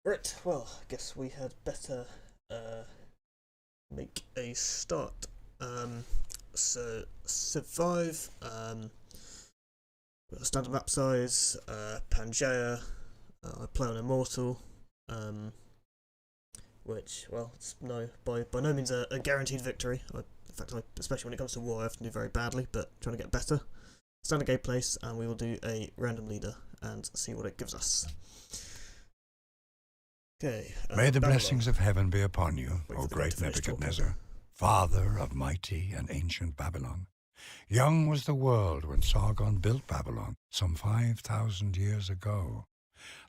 Right, well, I guess we had better make a start. So Civ V, got a standard map size, Pangea, I play on Immortal, um, which, well, it's by no means a guaranteed victory. In fact, especially when it comes to war, I often do very badly, but trying to get better. Standard game place, and we will do a random leader and see what it gives us. Okay, May the Babylon. blessings of heaven be upon you, Wait O for the guy great to finish talking. Nebuchadnezzar, father of mighty and ancient Babylon. Young was the world when Sargon built Babylon some 5,000 years ago.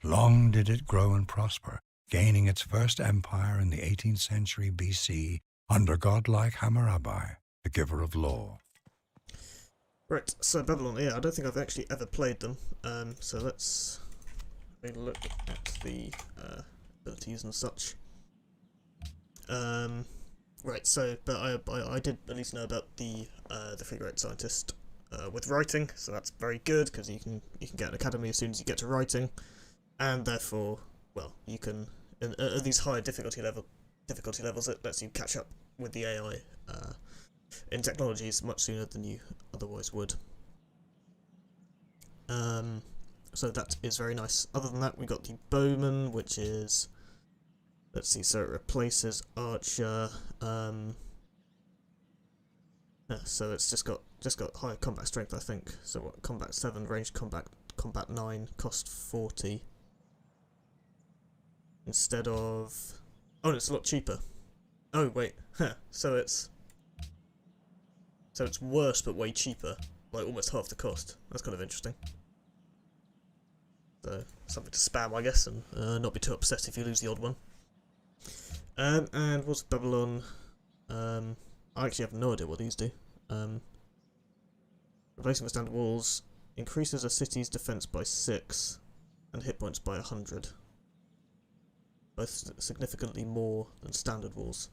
Long did it grow and prosper, gaining its first empire in the 18th century BC under godlike Hammurabi, the giver of law. Right, so Babylon, yeah, I don't think I've actually ever played them, so let's have a look at the abilities and such. Right, so, but I did at least know about the figure-8 scientist with writing, so that's very good, because you can get an academy as soon as you get to writing, and therefore, well, you can, at these higher difficulty levels, it lets you catch up with the AI in technologies much sooner than you otherwise would. So that is very nice. Other than that, we got the bowman, which is, let's see, so it replaces archer. Yeah, so it's just got higher combat strength, I think. So what? Combat 7, range combat 9, cost 40. Instead of, oh, it's a lot cheaper. Oh wait, huh. So it's worse but way cheaper, like almost half the cost. That's kind of interesting. So something to spam, I guess, and not be too upset if you lose the odd one. And what's Babylon? I actually have no idea what these do. Replacing the standard walls increases a city's defense by 6 and hit points by 100. Both significantly more than standard walls.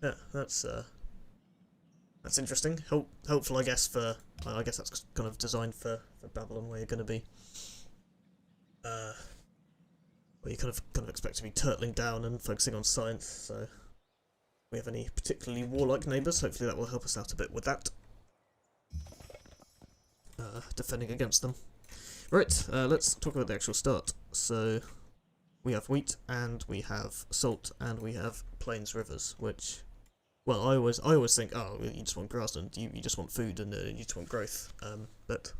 Yeah, that's interesting. Helpful, I guess. I guess that's kind of designed for Babylon, where you're going to be, where you kind of expect to be turtling down and focusing on science. So, if we have any particularly warlike neighbours, hopefully that will help us out a bit with that. Defending against them. Right, let's talk about the actual start. So, we have wheat, and we have salt, and we have plains rivers, which, well, I always think, oh, you just want grassland, you just want food, and you just want growth. But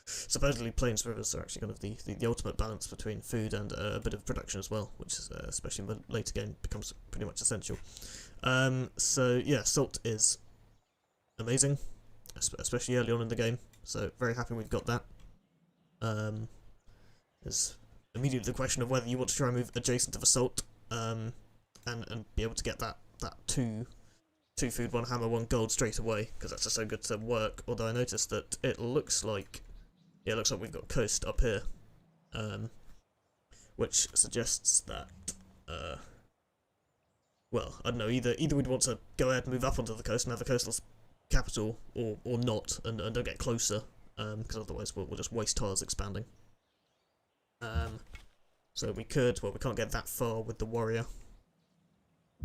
supposedly plains rivers are actually kind of the ultimate balance between food and a bit of production as well, which is, especially in the later game, becomes pretty much essential. So yeah, salt is amazing, especially early on in the game. So very happy we've got that. There's immediately the question of whether you want to try and move adjacent to the salt, and be able to get that two food, 1 hammer, 1 gold straight away, because that's just so good to work. Although I noticed that it looks like, yeah, it looks like we've got coast up here, which suggests that, well, I don't know, either we'd want to go ahead and move up onto the coast and have a coastal capital, or not, and don't get closer, because otherwise we'll just waste tiles expanding. So we could, well, we can't get that far with the warrior.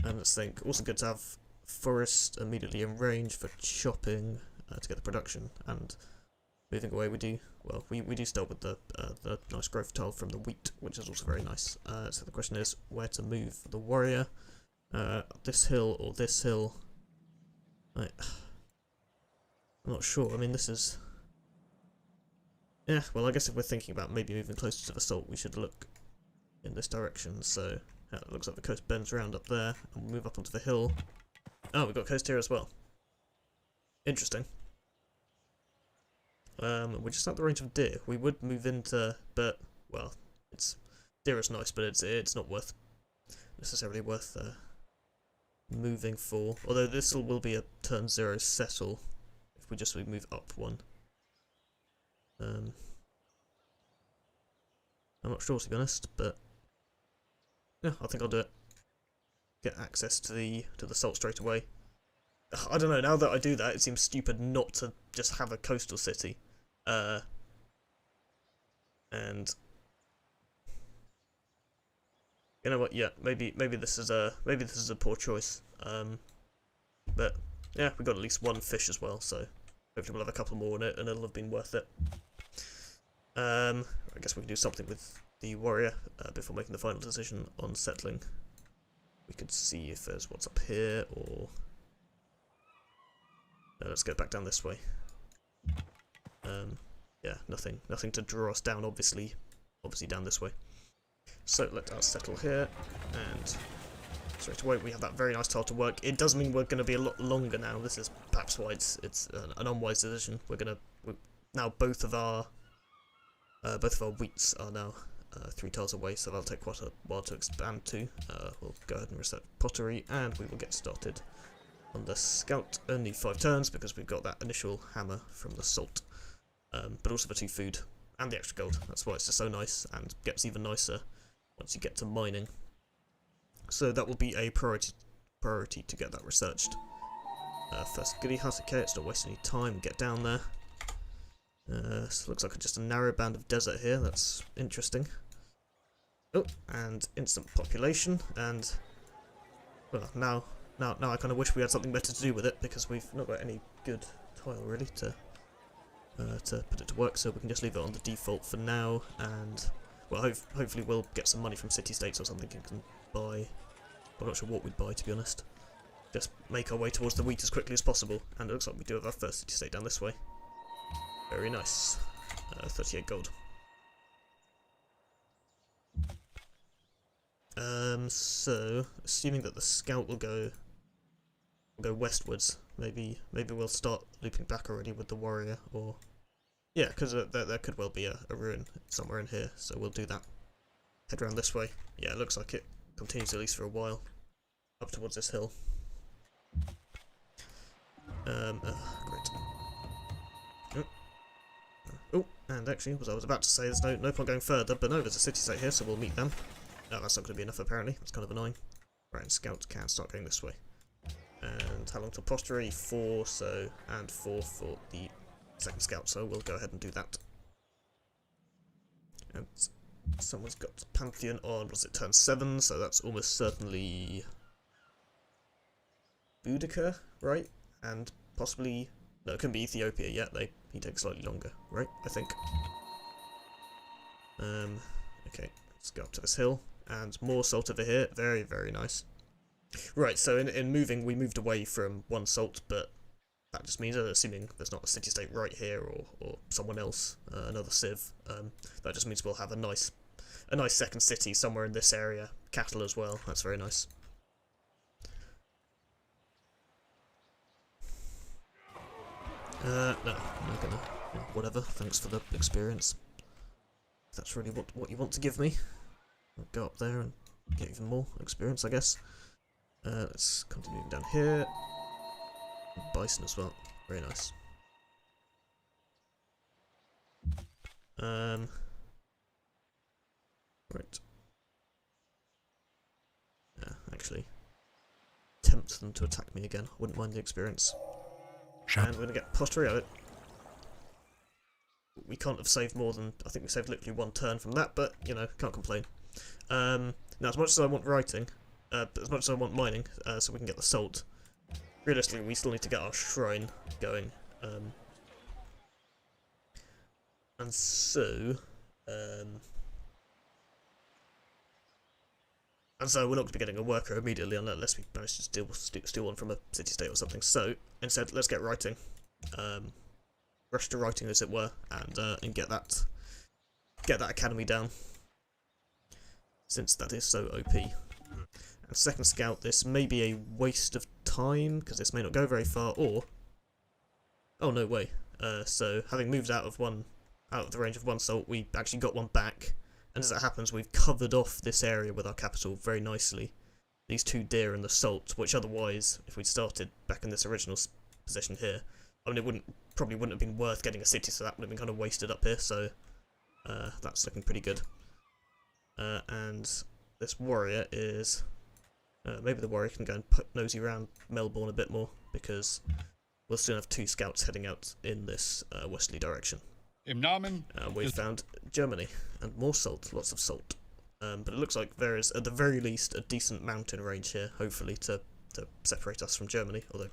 And let's think, also good to have forest immediately in range for chopping to get the production, and moving away we do, well, we do start with the nice growth tile from the wheat, which is also very nice. So the question is where to move the warrior, this hill or this hill. I'm not sure. I mean, this is, yeah, well, I guess if we're thinking about maybe moving closer to the salt, we should look in this direction. So it looks like the coast bends around up there, and we'll move up onto the hill. Oh, we've got coast here as well. Interesting. We're just at the range of deer. We would move into, but, well, deer is nice, but it's not necessarily worth moving for. Although this will be a turn 0 settle if we move up 1. I'm not sure, to be honest, but yeah, I think I'll do it. Get access to the salt straight away. I don't know, now that I do that, it seems stupid not to just have a coastal city. And You know what? Yeah, maybe this is a poor choice. But yeah, we got at least one fish as well, so hopefully we'll have a couple more in it, and it'll have been worth it. I guess we can do something with the warrior before making the final decision on settling. We could see if there's what's up here, or no, let's go back down this way. Yeah, nothing to draw us down. Obviously down this way. So let us settle here, and straight away we have that very nice tile to work. It does mean we're going to be a lot longer now. This is perhaps why it's an unwise decision. Now both of our wheats are now 3 tiles away, so that'll take quite a while to expand to. We'll go ahead and reset pottery, and we will get started on the scout. Only 5 turns because we've got that initial hammer from the salt, but also the 2 food and the extra gold. That's why it's just so nice, and gets even nicer once you get to mining. So that will be a priority to get that researched. First goodie hut. Okay, let's not waste any time. Get down there. So looks like just a narrow band of desert here. That's interesting. Oh, and instant population. And well, now I kind of wish we had something better to do with it, because we've not got any good tile really to put it to work. So we can just leave it on the default for now. And well, hopefully we'll get some money from city-states or something and can buy. I'm not sure what we'd buy, to be honest. Just make our way towards the wheat as quickly as possible. And it looks like we do have our first city-state down this way. Very nice. 38 gold. So assuming that the scout will go westwards, maybe we'll start looping back already with the warrior, or yeah, because there could well be a ruin somewhere in here, so we'll do that. Head around this way. Yeah, it looks like it continues at least for a while up towards this hill. Great. Oh, and actually, as I was about to say, there's no point going further, but no, there's a city-state here, so we'll meet them. No, that's not going to be enough, apparently. That's kind of annoying. Right, and scouts can start going this way. And how long till pottery? 4, so, and 4 for the second scout, so we'll go ahead and do that. And someone's got Pantheon on, was it turn 7, so that's almost certainly Boudica, right? And possibly, no, it couldn't be Ethiopia yet, he takes slightly longer, right, I think. Okay, let's go up to this hill, and more salt over here, very, very nice. Right, so in moving, we moved away from 1 salt, but that just means, assuming there's not a city-state right here, or someone else, another Civ, that just means we'll have a nice second city somewhere in this area, cattle as well, that's very nice. No, I'm not gonna, whatever, thanks for the experience. If that's really what you want to give me, I'll go up there and get even more experience, I guess. Let's continue down here. Bison as well, very nice. Right. Actually, tempt them to attack me again. Wouldn't mind the experience. And we're going to get pottery out of it. We can't have saved more than, I think we saved literally 1 turn from that, but, you know, can't complain. Now, as much as I want writing, as much as I want mining, so we can get the salt, realistically, we still need to get our shrine going. And so we're not going to be getting a worker immediately unless we manage to steal one from a city-state or something. So instead, let's get writing, rush to writing as it were, and get that academy down, since that is so OP. And second scout, this may be a waste of time because this may not go very far, or oh no way. So having moved out of the range of 1 salt, we actually got 1 back. And as it happens, we've covered off this area with our capital very nicely. These 2 deer and the salt, which otherwise, if we'd started back in this original position here, I mean, it probably wouldn't have been worth getting a city, so that would have been kind of wasted up here, so that's looking pretty good. And this warrior is... maybe the warrior can go and nosy around Melbourne a bit more, because we'll still have 2 scouts heading out in this westerly direction. Im Namen We've found Germany, and more salt, lots of salt. But it looks like there is, at the very least, a decent mountain range here, hopefully, to separate us from Germany. Although,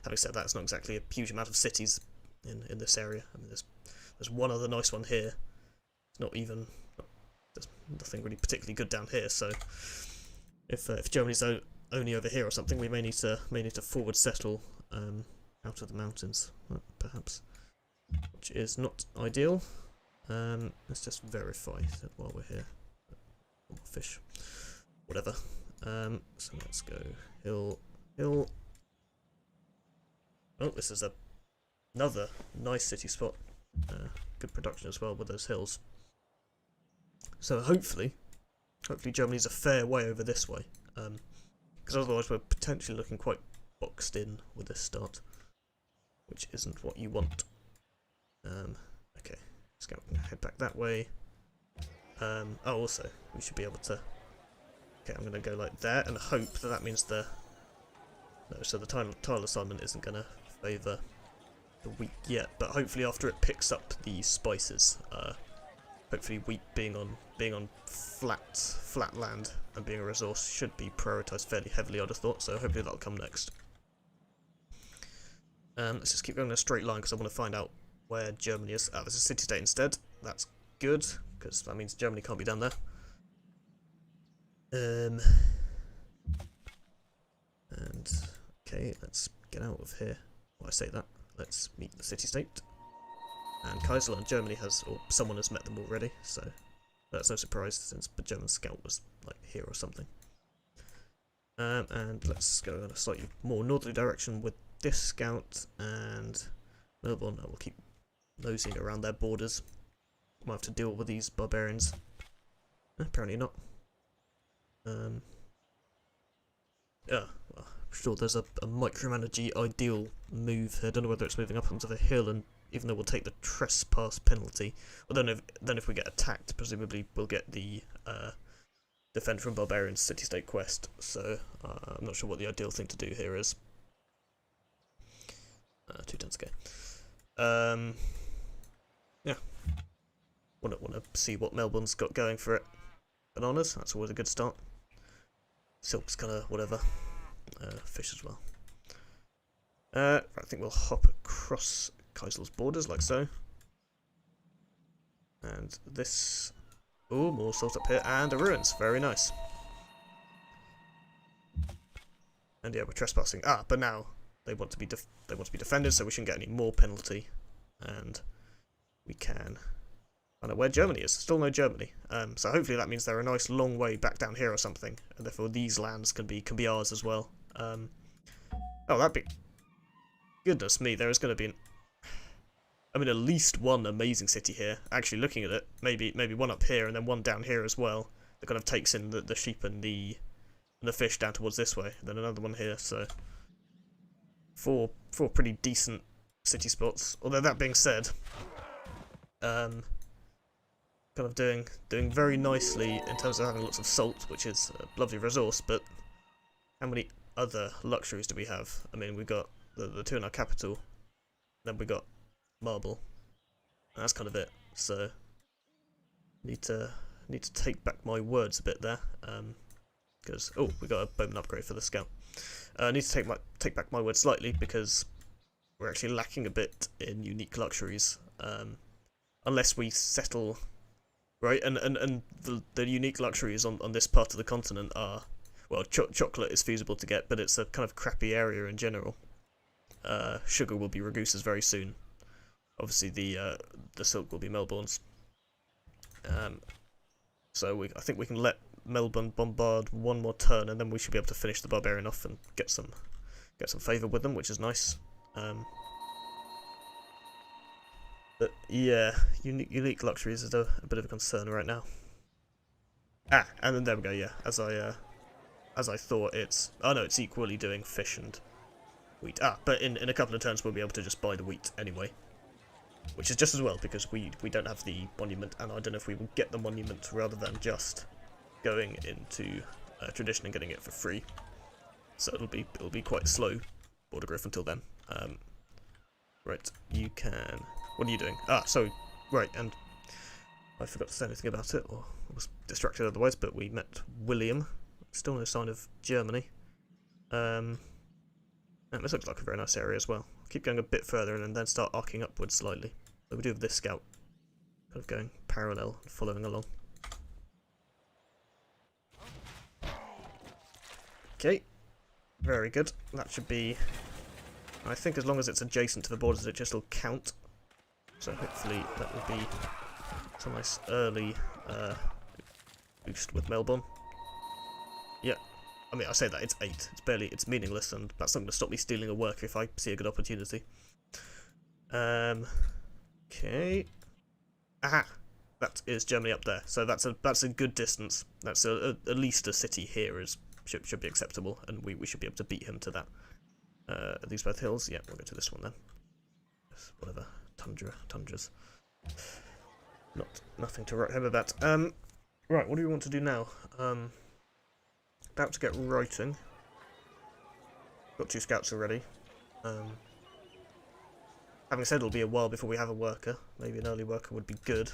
having said that, it's not exactly a huge amount of cities in this area. I mean, there's one other nice one here. It's not even... There's nothing really particularly good down here, so if Germany's only over here or something, we may need to forward settle out of the mountains, perhaps, which is not ideal. Let's just verify that while we're here. Fish, whatever. So let's go hill. Oh, this is another nice city spot. Good production as well with those hills. So hopefully Germany's a fair way over this way, because otherwise we're potentially looking quite boxed in with this start, which isn't what you want. Okay, scout can head back that way. Oh, also we should be able to. Okay, I'm going to go like that and hope that means the. No, so the tile assignment isn't going to favour the wheat yet, but hopefully after it picks up the spices. Hopefully wheat being on flat land and being a resource should be prioritised fairly heavily, I'd have thought, so hopefully that'll come next. Let's just keep going in a straight line because I want to find out where Germany is. Oh, there's a city-state instead. That's good, because that means Germany can't be down there. And okay, let's get out of here. Well, I say that. Let's meet the city-state. And Kaiserland, Germany has, or someone has met them already, so that's no surprise since the German scout was like here or something. And let's go in a slightly more northerly direction with this scout, and Melbourne, I will keep nosing around their borders. Might have to deal with these barbarians. Apparently not. Yeah, well, I'm sure there's a micromanage ideal move here. I don't know whether it's moving up onto the hill, and even though we'll take the trespass penalty, well, then if we get attacked, presumably we'll get the defend from barbarians city-state quest. So I'm not sure what the ideal thing to do here is. 2 turns ago. Yeah. Want to see what Melbourne's got going for it. Bananas, that's always a good start. Silk's kind of whatever. Fish as well. I think we'll hop across Kaiser's borders like so. And this... Oh, more salt up here, and a ruins. Very nice. And yeah, we're trespassing. Ah, but now they want to be defended, so we shouldn't get any more penalty. And we can find out where Germany is. Still no Germany. So hopefully that means they're a nice long way back down here or something, and therefore these lands can be ours as well. Oh, that'd be... Goodness me, there is going to be at least one amazing city here. Actually, looking at it, maybe one up here and then one down here as well. That kind of takes in the sheep and the fish down towards this way. And then another one here. So four pretty decent city spots. Although that being said, kind of doing very nicely in terms of having lots of salt, which is a lovely resource. But how many other luxuries do we have? I mean, we got the two in our capital. Then we got marble, and that's kind of it. So need to take back my words a bit there, because we got a bowman upgrade for the scout. I need to take back my words slightly because we're actually lacking a bit in unique luxuries, unless we settle right. And the unique luxuries on this part of the continent are, well, chocolate is feasible to get, but it's a kind of crappy area in general. Sugar will be Ragusa's very soon. Obviously, the silk will be Melbourne's. So I think we can let Melbourne bombard one more turn, and then we should be able to finish the barbarian off and get some favour with them, which is nice. But yeah, unique luxuries is a bit of a concern right now. Ah, and then there we go. Yeah, as I thought, it's equally doing fish and wheat. Ah, but in a couple of turns we'll be able to just buy the wheat anyway. Which is just as well, because we don't have the monument, and I don't know if we will get the monument rather than just going into tradition and getting it for free. So it'll be quite slow border growth until then. Right, you can... What are you doing? Ah, so right, and I forgot to say anything about it, or was distracted otherwise, but we met William. Still no sign of Germany. And this looks like a very nice area as well. Keep going a bit further and then start arcing upwards slightly. So we do have this scout kind of going parallel, following along. Okay, very good. That should be, I think as long as it's adjacent to the borders it just will count. So hopefully that will be some nice early boost with Melbourne. Yeah, I mean I say that, it's 8, it's meaningless, and that's not going to stop me stealing a worker if I see a good opportunity. Okay. Aha! That is Germany up there, so that's a good distance. That's at least a city here should be acceptable, and we should be able to beat him to that. Are these both hills? Yeah, we'll go to this one then. Whatever, tundras. Nothing to write home about. Right, what do we want to do now? About to get writing. Got 2 scouts already. Having said it'll be a while before we have a worker. Maybe an early worker would be good.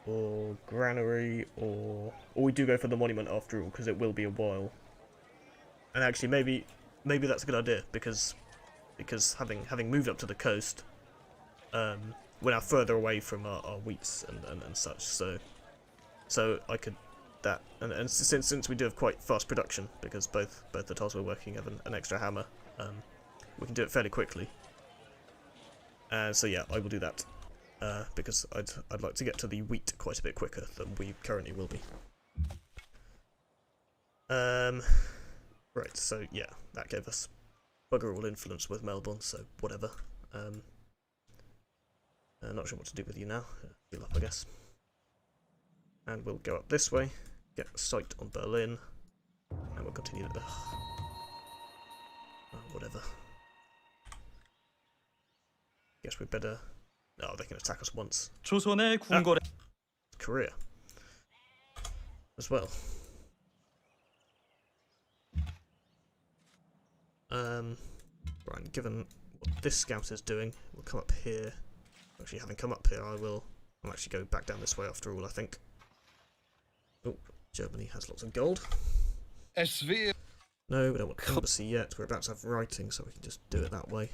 Or granary, or we do go for the monument after all, because it will be a while. And actually, maybe that's a good idea, because having moved up to the coast, we're now further away from our wheats and such. So I could that, and since we do have quite fast production, because both the tiles we're working have an extra hammer, we can do it fairly quickly. So yeah, I will do that. Because I'd like to get to the wheat quite a bit quicker than we currently will be. Right, so yeah, that gave us bugger all influence with Melbourne, so whatever. Not sure what to do with you now. Heal up, I guess. And we'll go up this way, get a sight on Berlin, and we'll continue. Whatever. Guess we better. Oh, they can attack us once. Korea. As well. Right, given what this scout is doing, we'll come up here. Actually, having come up here, I'll actually go back down this way after all, I think. Oh, Germany has lots of gold. SV. No, we don't want embassy yet. We're about to have writing, so we can just do it that way.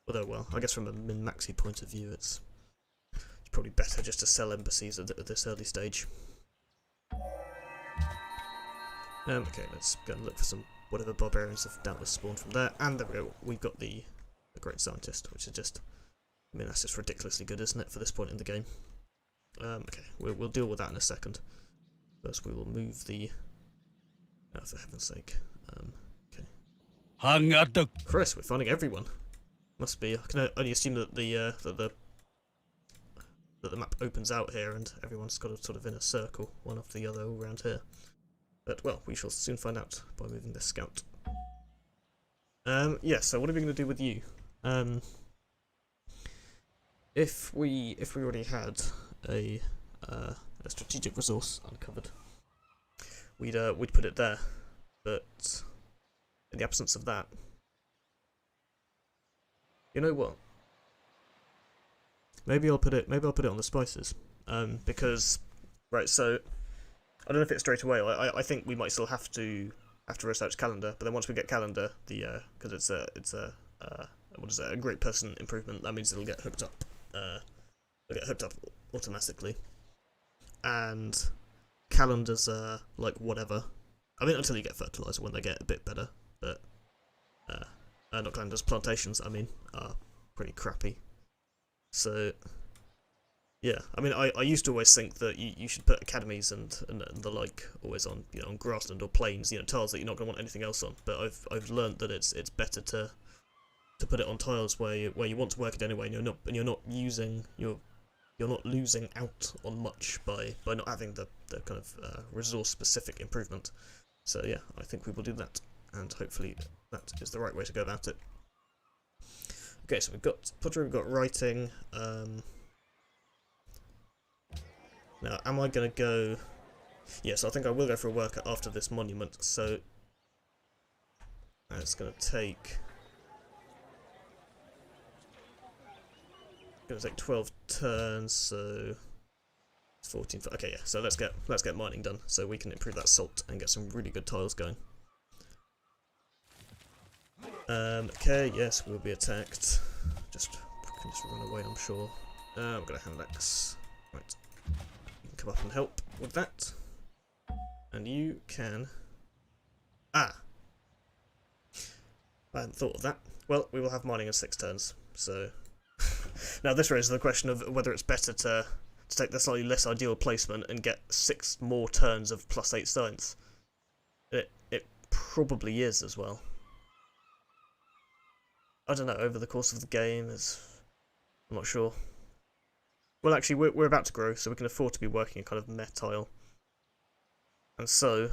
Although, well, I guess from a min-maxi point of view, it's probably better just to sell embassies at this early stage. Okay, let's go and look for some whatever barbarians have doubtless spawned from there. And there we go. We've got the Great Scientist, which is just, I mean, that's just ridiculously good, isn't it, for this point in the game? Okay, we'll deal with that in a second. First, we will move the. Oh, for heaven's sake. Okay. Chris, we're finding everyone. Must be. I can only assume that the map opens out here and everyone's got a sort of inner circle, one after the other, all around here. But well, we shall soon find out by moving this scout. Yeah. So what are we going to do with you? If we already had a strategic resource uncovered, we'd put it there. But in the absence of that. You know what? Maybe I'll put it on the spices. Because right, so I don't know if it's straight away. I think we might still have to research calendar, but then once we get calendar, because it's a great person improvement, that means it'll get hooked up. Automatically. And calendars are like whatever. I mean, until you get fertilizer when they get a bit better, but not calendars, plantations, I mean, are pretty crappy. So, yeah, I mean, I used to always think that you should put academies and the like always on, you know, on grassland or plains, you know, tiles that you're not going to want anything else on. But I've learned that it's better to put it on tiles where you want to work it anyway, and you're not losing out on much by not having the kind of resource specific improvement. So yeah, I think we will do that, and hopefully that is the right way to go about it. Okay, so we've got pottery, we've got writing. Now, am I going to go... Yes, I think I will go for a worker after this monument, so... It's going to take... gonna take 12 turns, so it's 14. Okay, yeah. So let's get mining done, so we can improve that salt and get some really good tiles going. Okay, yes, we'll be attacked. We can just run away, I'm sure. I've got a hand axe. Right, you can come up and help with that, and you can. Ah, I hadn't thought of that. Well, we will have mining in 6 turns, so. Now this raises the question of whether it's better to take the slightly less ideal placement and get 6 more turns of +8 science. It probably is as well. I don't know, over the course of the game, I'm not sure. Well, actually, we're about to grow, so we can afford to be working in kind of meh tile. And so,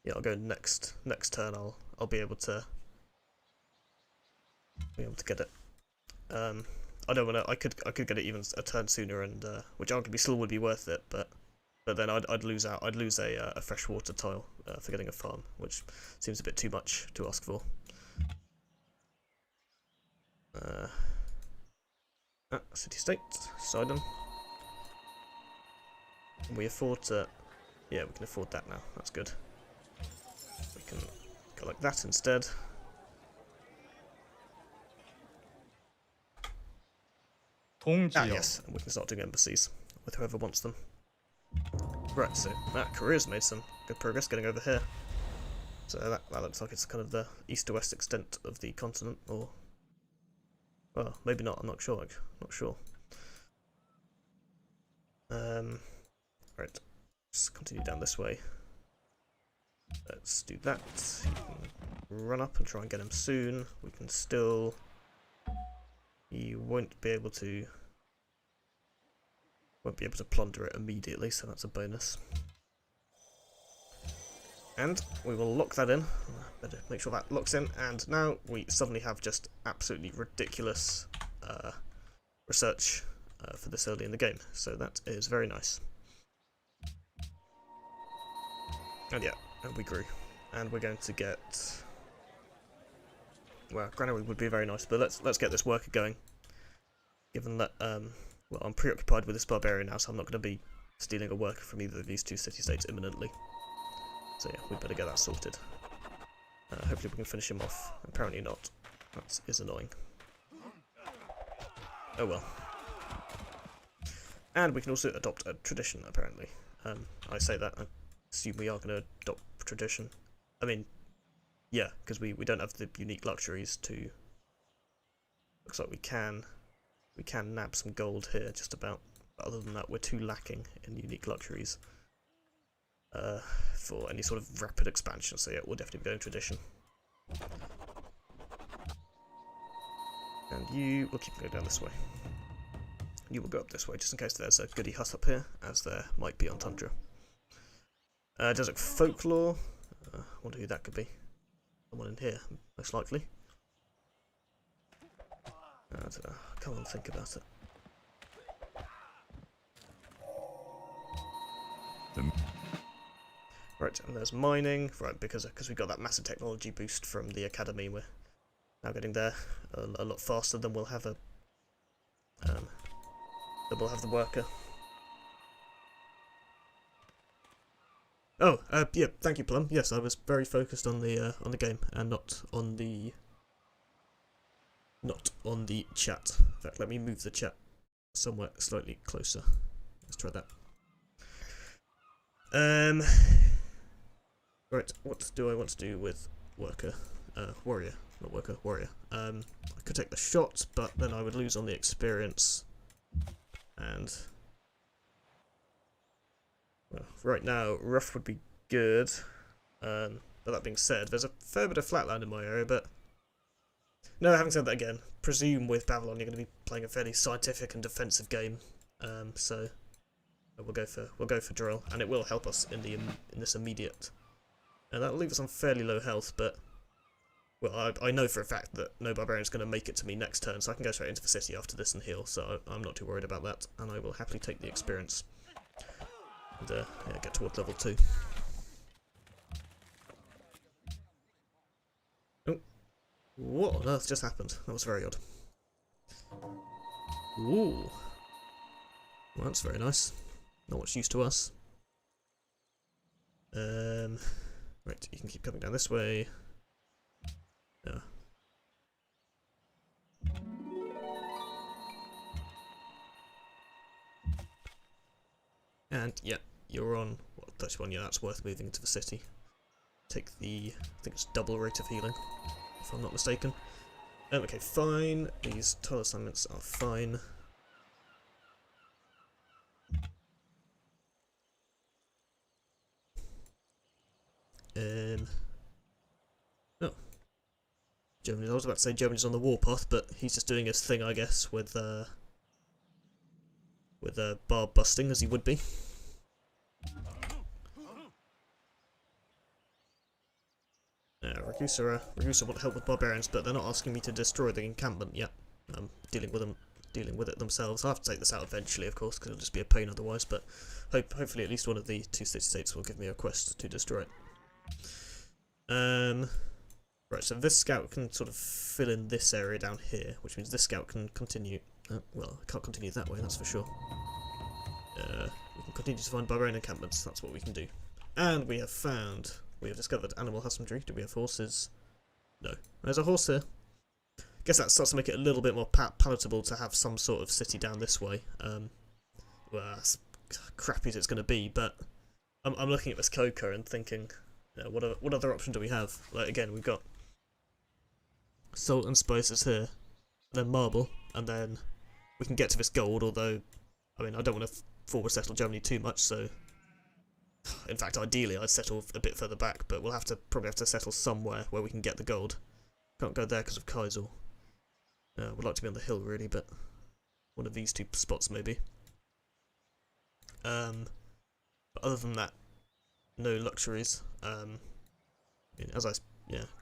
yeah, I'll go next turn. I'll be able to get it. I don't want to. I could get it even a turn sooner, and which arguably still would be worth it, but then I'd lose out. I'd lose a freshwater tile for getting a farm, which seems a bit too much to ask for. City-state, Sidon. Can we afford to? Yeah, we can afford that now. That's good. We can go like that instead. Ah, yes, and we can start doing embassies with whoever wants them. Right, so Korea's made some good progress getting over here. So that looks like it's kind of the east to west extent of the continent, or well, maybe not. I'm not sure. Not sure. Right, let's continue down this way. Let's do that. You can run up and try and get him soon. We can still. You won't be able to plunder it immediately, so that's a bonus. And we will lock that in. Better make sure that locks in. And now we suddenly have just absolutely ridiculous research for this early in the game. So that is very nice. And yeah, and we grew. And we're going to get. Well, granary would be very nice, but let's get this worker going. Given that well, I'm preoccupied with this barbarian now, so I'm not going to be stealing a worker from either of these 2 city-states imminently. So yeah, we better get that sorted. Hopefully we can finish him off. Apparently not. That is annoying. Oh well. And we can also adopt a tradition, apparently. I say that, I assume we are going to adopt tradition. I mean, yeah, because we don't have the unique luxuries to. Looks like we can nab some gold here, just about. But other than that, we're too lacking in unique luxuries for any sort of rapid expansion. So yeah, we'll definitely be going tradition. And you will keep going down this way. You will go up this way, just in case there's a goody hut up here, as there might be on Tundra. Desert folklore. Wonder who that could be. Someone in here, most likely. Come on, think about it. Right, and there's mining. Right, because we got that massive technology boost from the academy, we're now getting there a lot faster than we'll have a. Then we'll have the worker. Oh, yeah, thank you, Plum. Yes, I was very focused on the game and not on the chat. In fact, let me move the chat somewhere slightly closer. Let's try that. Right, what do I want to do with worker? Warrior, not worker, warrior. I could take the shot, but then I would lose on the experience. And well, right now, rough would be good. But that being said, there's a fair bit of flatland in my area, but no, having said that again, presume with Babylon you're going to be playing a fairly scientific and defensive game. So we'll go for drill, and it will help us in this immediate. And that'll leave us on fairly low health, but well, I know for a fact that no barbarian's going to make it to me next turn, so I can go straight into the city after this and heal. So I'm not too worried about that, and I will happily take the experience and yeah, get towards level 2. Oh, what on earth just happened? That was very odd. Ooh. Well, that's very nice. Not much use to us. Right, you can keep coming down this way. Yeah. And yeah, you're on what 31. Yeah, that's worth moving into the city. Take the, I think it's double rate of healing, if I'm not mistaken. Okay, fine. These tile assignments are fine. Oh, Germany. I was about to say Germany's on the warpath, but he's just doing his thing, I guess, with bar busting as he would be. Ragusa want help with barbarians, but they're not asking me to destroy the encampment yet. I'm dealing with it themselves. I'll have to take this out eventually, of course, because it'll just be a pain otherwise. But hopefully, at least one of the two city-states will give me a quest to destroy it. Right. So this scout can sort of fill in this area down here, which means this scout can continue. Well, I can't continue that way, that's for sure. We can continue to find barbarian encampments. That's what we can do. And we have discovered animal husbandry. Do we have horses? No. There's a horse here. Guess that starts to make it a little bit more palatable to have some sort of city down this way. Well, as crappy as it's going to be, but I'm looking at this Coca and thinking, what other option do we have? Like, again, we've got salt and spices here, then marble, and then we can get to this gold, although, I mean, I don't want to forward settle Germany too much, so in fact, ideally, I'd settle a bit further back, but we'll probably have to settle somewhere where we can get the gold. Can't go there because of Kaisel. Would like to be on the hill, really, but one of these two spots, maybe. But other than that, no luxuries.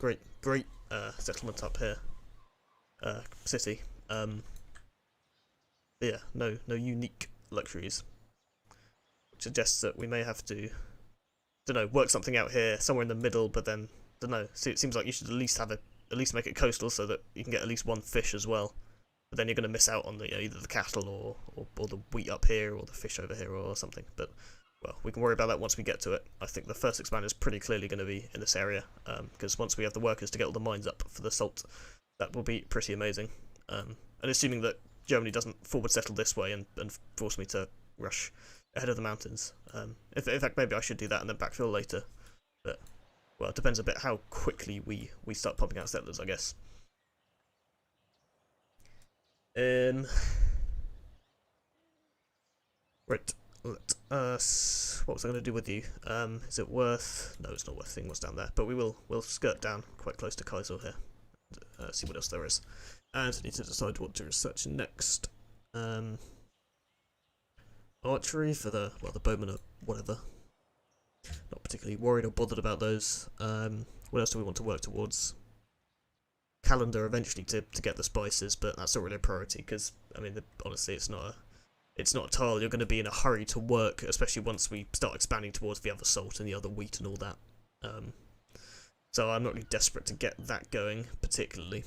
Great settlement up here. City. Yeah, no unique luxuries. Which suggests that we may have to, work something out here, somewhere in the middle, but then, so it seems like you should at least make it coastal so that you can get at least one fish as well. But then you're going to miss out on the, either the cattle or the wheat up here or the fish over here or something. But, well, we can worry about that once we get to it. I think the first expand is pretty clearly going to be in this area, because once we have the workers to get all the mines up for the salt, that will be pretty amazing. And assuming that Germany doesn't forward settle this way and force me to rush ahead of the mountains. In fact, maybe I should do that and then backfill later. But, well, it depends a bit how quickly we start pumping out settlers, I guess. Right. What was I going to do with you? Is it worth... No, it's not worth seeing what's down there. But we'll skirt down quite close to Kaisel here. And, see what else there is. And I need to decide what to research next. Archery for the bowmen or whatever. Not particularly worried or bothered about those. What else do we want to work towards? Calendar eventually to get the spices, but that's not really a priority because, I mean, honestly, it's not a tile you're going to be in a hurry to work, especially once we start expanding towards the other salt and the other wheat and all that. So I'm not really desperate to get that going, particularly.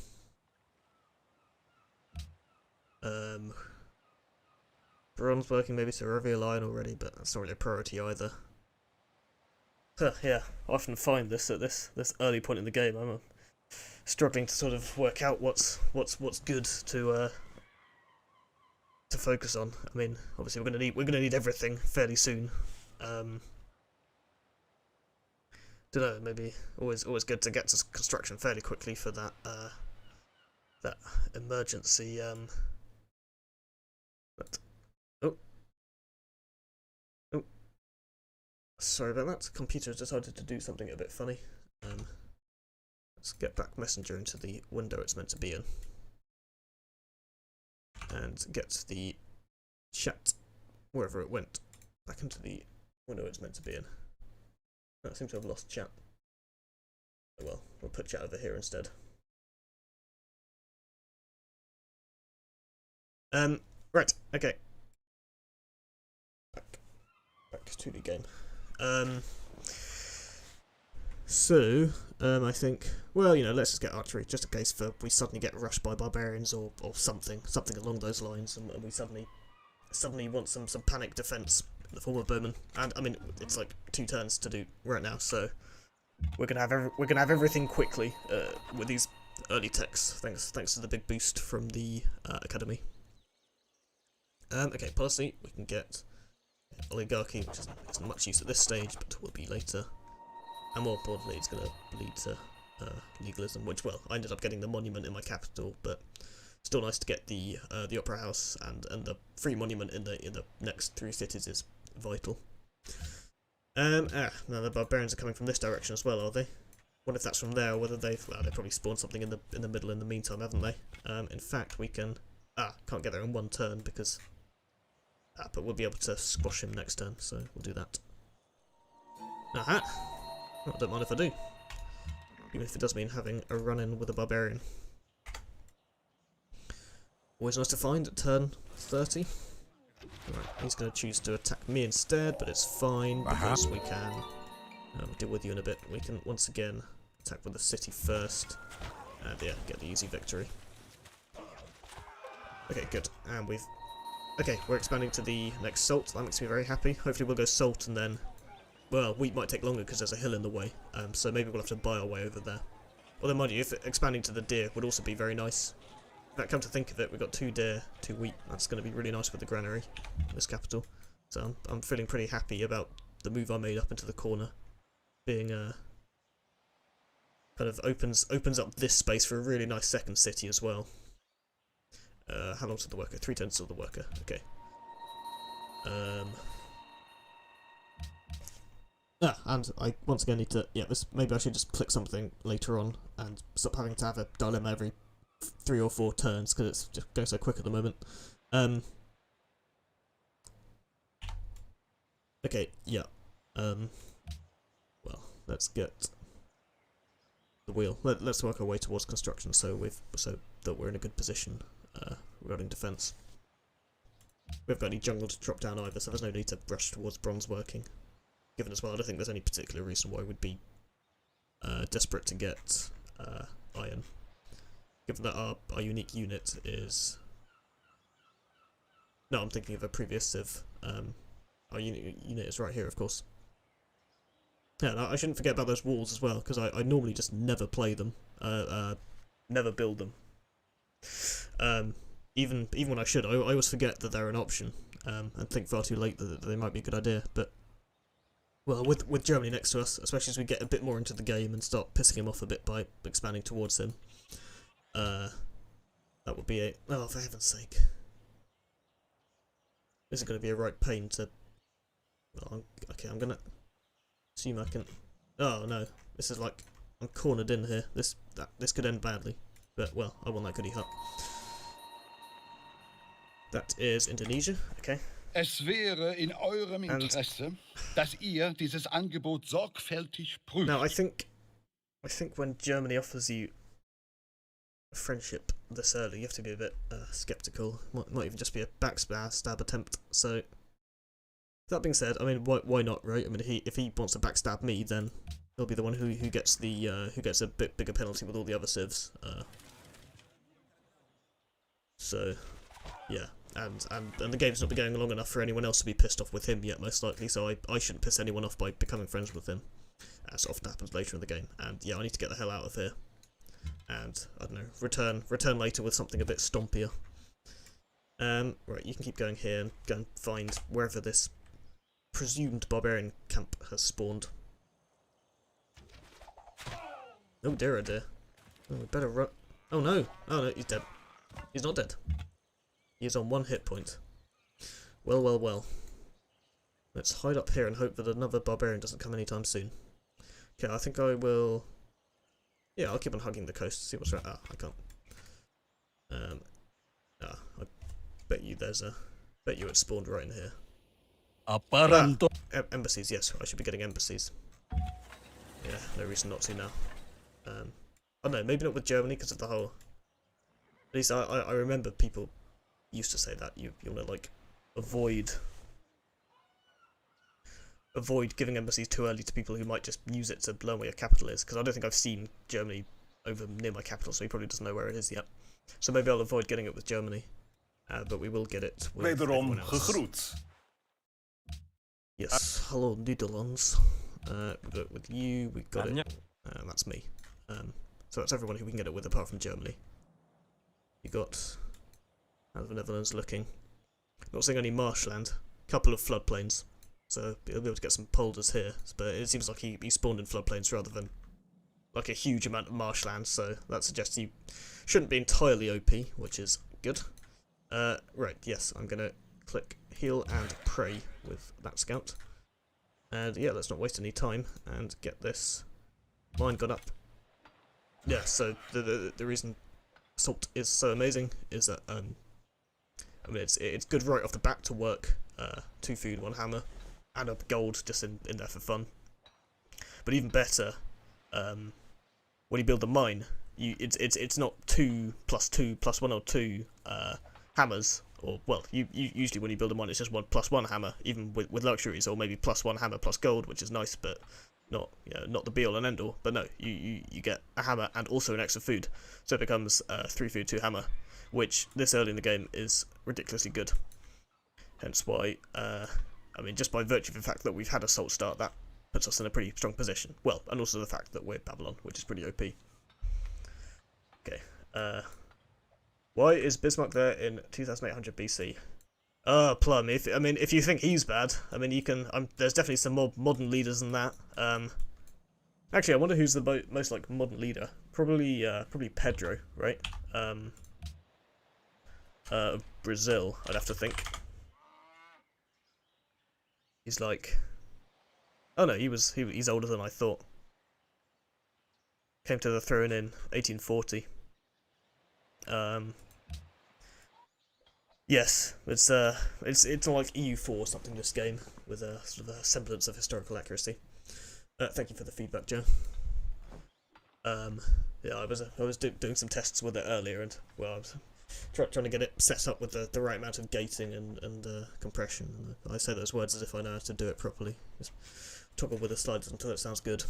Bronze working maybe to reveal iron already, but that's not really a priority either. Yeah, I often find this at this early point in the game. I'm struggling to sort of work out what's good to focus on. I mean, obviously we're gonna need everything fairly soon. Don't know, maybe always good to get to construction fairly quickly for that that emergency. Oh, sorry about that. Computer decided to do something a bit funny. Let's get back Messenger into the window it's meant to be in. And get the chat, wherever it went, back into the window it's meant to be in. I seem to have lost chat. Oh well, we'll put chat over here instead. Right, okay. Back to the game. So, I think, well, you know, let's just get archery, just in case for we suddenly get rushed by barbarians or something along those lines, and we suddenly want some panic defense in the form of bowmen. And I mean, it's like 2 turns to do right now, so we're gonna have everything quickly with these early techs. Thanks to the big boost from the academy. Okay, policy, we can get oligarchy, which isn't much use at this stage, but will be later. And more importantly, it's going to lead to legalism, which, well, I ended up getting the monument in my capital, but still nice to get the opera house and the free monument in the next 3 cities is vital. Now the barbarians are coming from this direction as well, are they? Wonder if that's from there, or whether they probably spawned something in the middle in the meantime, haven't they? In fact, we can can't get there in 1 turn because but we'll be able to squash him next turn, so we'll do that. Aha! I don't mind if I do. Even if it does mean having a run-in with a barbarian. Always nice to find at turn 30. Right, he's going to choose to attack me instead, but it's fine because we can deal with you in a bit. We can once again attack with the city first, and yeah, get the easy victory. Okay, good. And we're expanding to the next salt. That makes me very happy. Hopefully we'll go salt and then, well, wheat might take longer because there's a hill in the way, so maybe we'll have to buy our way over there. Although, mind you, if expanding to the deer would also be very nice. In fact, come to think of it, we've got 2 deer, 2 wheat. That's going to be really nice with the granary, this capital. So I'm feeling pretty happy about the move I made up into the corner, being kind of opens up this space for a really nice second city as well. How long's the worker? 3 turns to the worker. Okay. And I once again need to, maybe I should just click something later on and stop having to have a dilemma every 3 or 4 turns because it's just going so quick at the moment. Okay, yeah. Well, let's get the wheel. Let's work our way towards construction so that we're in a good position regarding defence. We haven't got any jungle to drop down either, so there's no need to rush towards bronze working. Given as well, I don't think there's any particular reason why we'd be desperate to get iron. Given that our unique unit is... No, I'm thinking of a previous Civ. Our unit is right here, of course. Yeah, and I shouldn't forget about those walls as well, because I normally just never play them. Never build them. Even when I should, I always forget that they're an option, and think far too late that they might be a good idea, but... Well, with Germany next to us, especially as we get a bit more into the game and start pissing him off a bit by expanding towards him, that would be a... Oh, for heaven's sake. This is going to be a right pain to... Well, I'm going to assume I can... Oh, no. This is like... I'm cornered in here. This could end badly. But, well, I want that goodie hut. That is Indonesia. Okay. Es wäre in eurem Interesse, dass ihr dieses Angebot sorgfältig prüft. Now, I think when Germany offers you a friendship this early, you have to be a bit skeptical. Might even just be a backstab attempt. So, that being said, I mean, why not, right? I mean, if he wants to backstab me, then he'll be the one who gets a bit bigger penalty with all the other civs. So, yeah. And the game's not been going long enough for anyone else to be pissed off with him yet, most likely, so I shouldn't piss anyone off by becoming friends with him, as often happens later in the game. And yeah, I need to get the hell out of here. And, I don't know, return later with something a bit stompier. Right, you can keep going here and go and find wherever this presumed barbarian camp has spawned. Oh dear, oh dear. Oh, we better run. Oh no! Oh no, he's dead. He's not dead. He is on 1 hit point. Well, well, well. Let's hide up here and hope that another barbarian doesn't come anytime soon. Okay, I think I will... Yeah, I'll keep on hugging the coast, see what's right. Ah, I can't. I bet you there's a... Bet you it spawned right in here. Embassies, yes, I should be getting embassies. Yeah, no reason not to now. Oh no, maybe not with Germany because of the whole... At least I remember people used to say that you want to like avoid avoid giving embassies too early to people who might just use it to learn where your capital is, because I don't think I've seen Germany over near my capital, so he probably doesn't know where it is yet. So maybe I'll avoid getting it with Germany, but we will get it with everyone else. Gegroet. Yes, hello Netherlands. We got it with you, we got it. That's me. So that's everyone who we can get it with apart from Germany. You got how's the Netherlands looking? Not seeing any marshland. Couple of floodplains. So he'll be able to get some polders here. But it seems like he spawned in floodplains rather than like a huge amount of marshland, so that suggests he shouldn't be entirely OP, which is good. Right, yes, I'm gonna click heal and pray with that scout. And yeah, let's not waste any time and get this mine got up. Yeah, so the reason salt is so amazing is that I mean it's good right off the bat to work 2 food, 1 hammer, and a gold just in there for fun. But even better, when you build the mine, it's not 2 plus 2 plus 1 or 2 hammers, or well, you usually when you build a mine it's just 1 plus 1 hammer, even with luxuries, or maybe plus 1 hammer plus gold, which is nice, but not not the be all and end all. But no, you get a hammer and also an extra food, so it becomes 3 food 2 hammer, which this early in the game is ridiculously good. Hence why I mean, just by virtue of the fact that we've had a salt start, that puts us in a pretty strong position. Well, and also the fact that we're Babylon, which is pretty OP. Okay, why is Bismarck there in 2800 BC? Plum, if you think he's bad, I mean, you can, there's definitely some more modern leaders than that. Actually, I wonder who's the most, like, modern leader. Probably Pedro, right? Brazil, I'd have to think. He's like... Oh no, he's older than I thought. Came to the throne in 1840. Yes, it's like EU4 or something, this game, with a sort of a semblance of historical accuracy. Thank you for the feedback, Joe. Yeah, I was doing some tests with it earlier, and well, I was trying to get it set up with the right amount of gating and compression. And I say those words as if I know how to do it properly. Just toggle with the slides until it sounds good.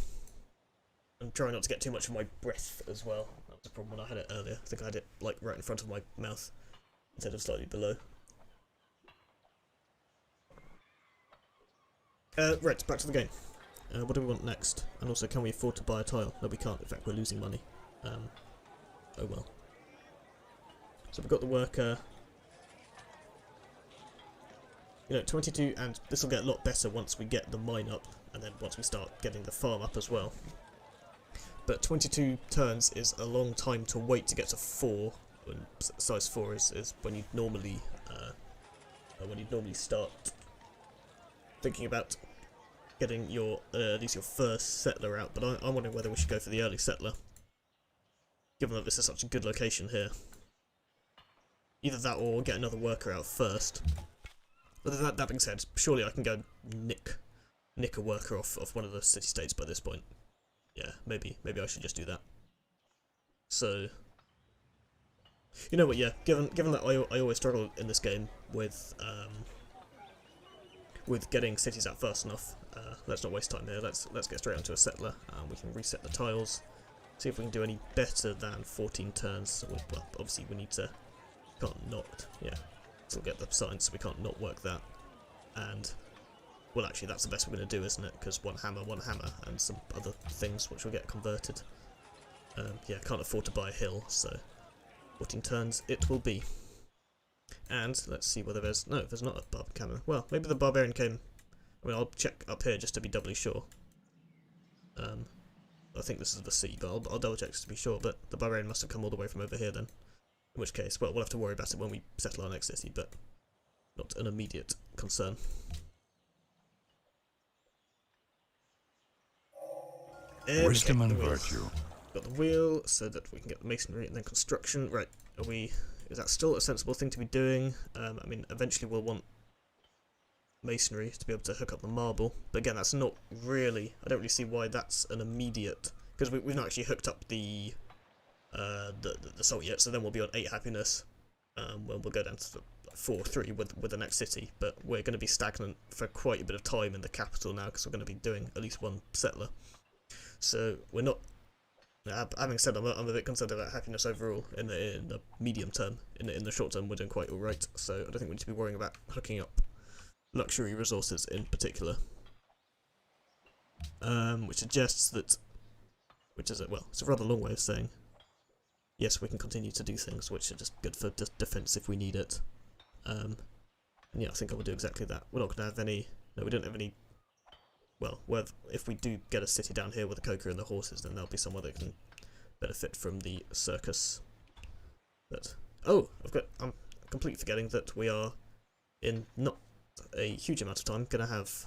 And try not to get too much of my breath as well. That was a problem when I had it earlier. I think I had it like right in front of my mouth instead of slightly below. Right, back to the game. What do we want next? And also, can we afford to buy a tile? No, we can't. In fact, we're losing money. Oh well. So we've got the worker. 22, and this will get a lot better once we get the mine up, and then once we start getting the farm up as well. But 22 turns is a long time to wait to get to 4. When size 4 is when you'd normally start thinking about getting your at least your first settler out. But I'm wondering whether we should go for the early settler, given that this is such a good location here. Either that or get another worker out first. But that being said, surely I can go nick a worker off one of the city-states by this point. Yeah, maybe I should just do that. So, you know what? Yeah, given that I always struggle in this game with getting cities out fast enough, let's not waste time here. Let's get straight onto a settler, and we can reset the tiles. See if we can do any better than 14 turns. Well, obviously we need to. Can't not, yeah. Still get the signs, so we can't not work that. And, well, actually, that's the best we're going to do, isn't it? Because one hammer, and some other things which will get converted. Yeah, can't afford to buy a hill, so 14 turns it will be. And let's see whether there's there's not a barbarian. Well, maybe the barbarian came. I mean, I'll check up here just to be doubly sure. I think this is the sea, but I'll double check just to be sure. But the barbarian must have come all the way from over here then. In which case, well, we'll have to worry about it when we settle our next city, but not an immediate concern. Wisdom and virtue. Got the wheel so that we can get the masonry and then construction. Right, is that still a sensible thing to be doing? I mean, eventually we'll want masonry to be able to hook up the marble, but again, that's not really, I don't really see why that's an immediate, because we've not actually hooked up the salt yet, so then we'll be on 8 happiness when we'll go down to 4-3 with the next city, but we're going to be stagnant for quite a bit of time in the capital now because we're going to be doing at least one settler. So we're not. Having said, I'm a bit concerned about happiness overall in the medium term. In the short term, we're doing quite all right. So I don't think we need to be worrying about hooking up luxury resources in particular. Which suggests that, it's a rather long way of saying, yes, we can continue to do things which are just good for defense if we need it. And yeah, I think I will do exactly that. We're not going to have any. No, we don't have any. Well, if we do get a city down here with the coca and the horses, then there'll be somewhere that can benefit from the circus. But I'm completely forgetting that we are in not a huge amount of time going to have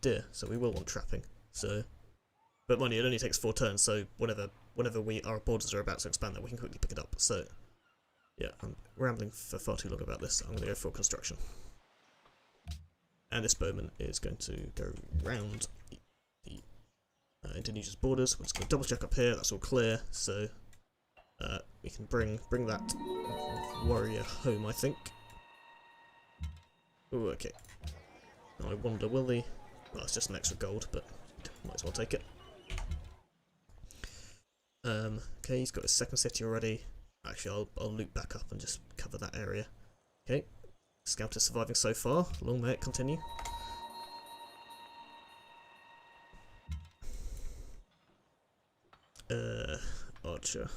deer, so we will want trapping. So, but mind you, it only takes 4 turns. So whenever our borders are about to expand, then we can quickly pick it up. So yeah, I'm rambling for far too long about this. I'm going to go for construction. And this bowman is going to go round the Indonesia's borders. We're just going to double check up here. That's all clear. So we can bring that warrior home, I think. Ooh, okay. Now I wonder, will the... Well, it's just an extra gold, but might as well take it. Okay, he's got his second city already. Actually, I'll loop back up and just cover that area. Okay. Scout is surviving so far. Long may it continue. Archer.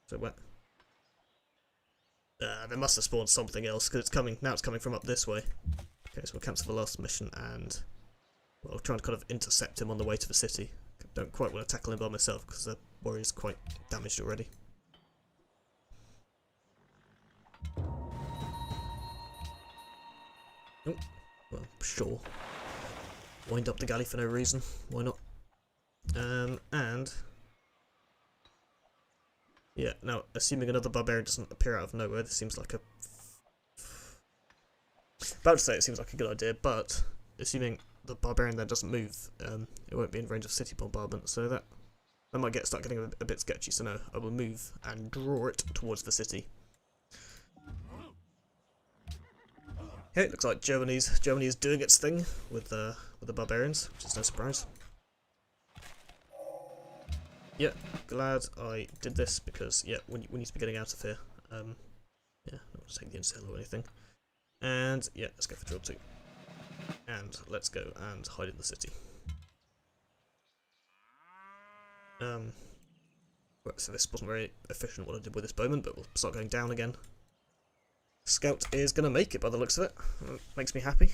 So where? They must have spawned something else because it's coming. Now it's coming from up this way. Okay, so we'll cancel the last mission and we'll try and kind of intercept him on the way to the city. Don't quite want to tackle him by myself because the warrior's quite damaged already. Oh, well, sure. Wind up the galley for no reason. Why not? And... yeah, now, assuming another barbarian doesn't appear out of nowhere, this seems like a... about to say it seems like a good idea, but assuming the barbarian then doesn't move, it won't be in range of city bombardment, so that might start getting a bit sketchy. So no, I will move and draw it towards the city. Okay, looks like Germany is doing its thing with the barbarians, which is no surprise. Yeah, glad I did this because yeah, we need to be getting out of here. Yeah, not going to take the intel or anything. And yeah, let's go for drill 2. And let's go and hide in the city. Right, so this wasn't very efficient what I did with this bowman, but we'll start going down again. Scout is going to make it by the looks of it. Makes me happy.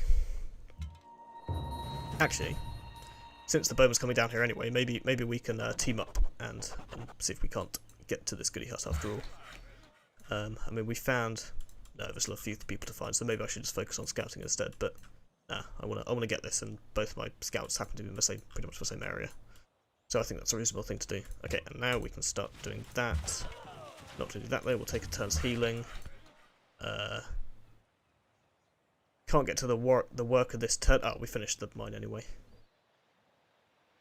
Actually, since the bowman's coming down here anyway, maybe we can team up and see if we can't get to this goody hut after all. I mean, we found... No, there's still a few people to find, so maybe I should just focus on scouting instead, but I want to get this, and both my scouts happen to be in the pretty much the same area. So I think that's a reasonable thing to do. Okay, and now we can start doing that. Not to do that though, we'll take a turn's healing. Can't get to the work of this turn. Oh, we finished the mine anyway.